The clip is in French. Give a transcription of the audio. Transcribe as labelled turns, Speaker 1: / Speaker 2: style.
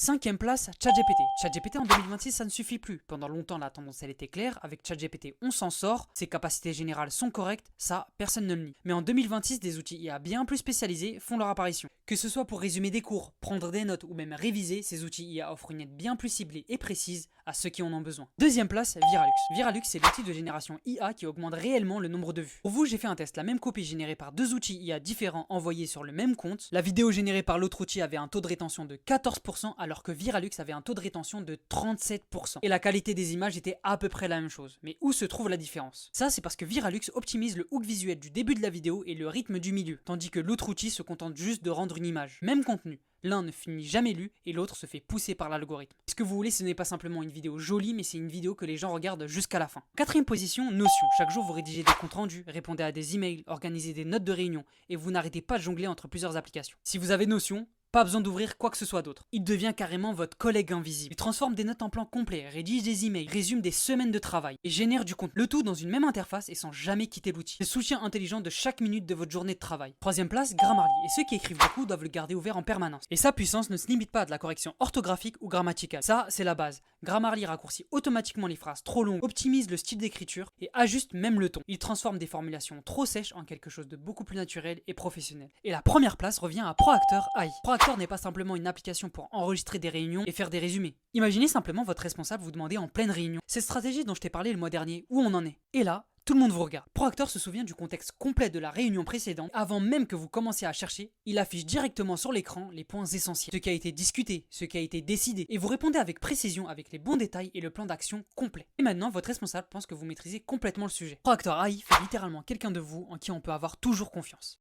Speaker 1: Cinquième place, ChatGPT. ChatGPT en 2026, ça ne suffit plus. Pendant longtemps, la tendance, elle était claire. Avec ChatGPT, on s'en sort. Ses capacités générales sont correctes. Ça, personne ne le nie. Mais en 2026, des outils IA bien plus spécialisés font leur apparition. Que ce soit pour résumer des cours, prendre des notes ou même réviser, ces outils IA offrent une aide bien plus ciblée et précise à ceux qui en ont besoin. Deuxième place, Viralux. Viralux, c'est l'outil de génération IA qui augmente réellement le nombre de vues. Pour vous, j'ai fait un test. La même copie générée par deux outils IA différents envoyés sur le même compte. La vidéo générée par l'autre outil avait un taux de rétention de 14%, alors que Viralux avait un taux de rétention de 37%. Et la qualité des images était à peu près la même chose. Mais où se trouve la différence? Ça, c'est parce que Viralux optimise le hook visuel du début de la vidéo et le rythme du milieu, tandis que l'autre outil se contente juste de rendre une image. Même contenu. L'un ne finit jamais lu et l'autre se fait pousser par l'algorithme. Ce que vous voulez, ce n'est pas simplement une vidéo jolie, mais c'est une vidéo que les gens regardent jusqu'à la fin. Quatrième position, Notion. Chaque jour, vous rédigez des comptes rendus, répondez à des emails, organisez des notes de réunion et vous n'arrêtez pas de jongler entre plusieurs applications. Si vous avez Notion, pas besoin d'ouvrir quoi que ce soit d'autre. Il devient carrément votre collègue invisible. Il transforme des notes en plans complets, rédige des emails, résume des semaines de travail et génère du contenu. Le tout dans une même interface et sans jamais quitter l'outil. Le soutien intelligent de chaque minute de votre journée de travail. Troisième place, Grammarly. Et ceux qui écrivent beaucoup doivent le garder ouvert en permanence. Et sa puissance ne se limite pas à de la correction orthographique ou grammaticale. Ça, c'est la base. Grammarly raccourcit automatiquement les phrases trop longues, optimise le style d'écriture et ajuste même le ton. Il transforme des formulations trop sèches en quelque chose de beaucoup plus naturel et professionnel. Et la première place revient à ProActor AI. ProActor n'est pas simplement une application pour enregistrer des réunions et faire des résumés. Imaginez simplement votre responsable vous demander en pleine réunion cette stratégie dont je t'ai parlé le mois dernier, où on en est. Et là, tout le monde vous regarde. ProActor se souvient du contexte complet de la réunion précédente. Avant même que vous commenciez à chercher, il affiche directement sur l'écran les points essentiels. Ce qui a été discuté, ce qui a été décidé. Et vous répondez avec précision, avec les bons détails et le plan d'action complet. Et maintenant, votre responsable pense que vous maîtrisez complètement le sujet. ProActor AI fait littéralement quelqu'un de vous en qui on peut avoir toujours confiance.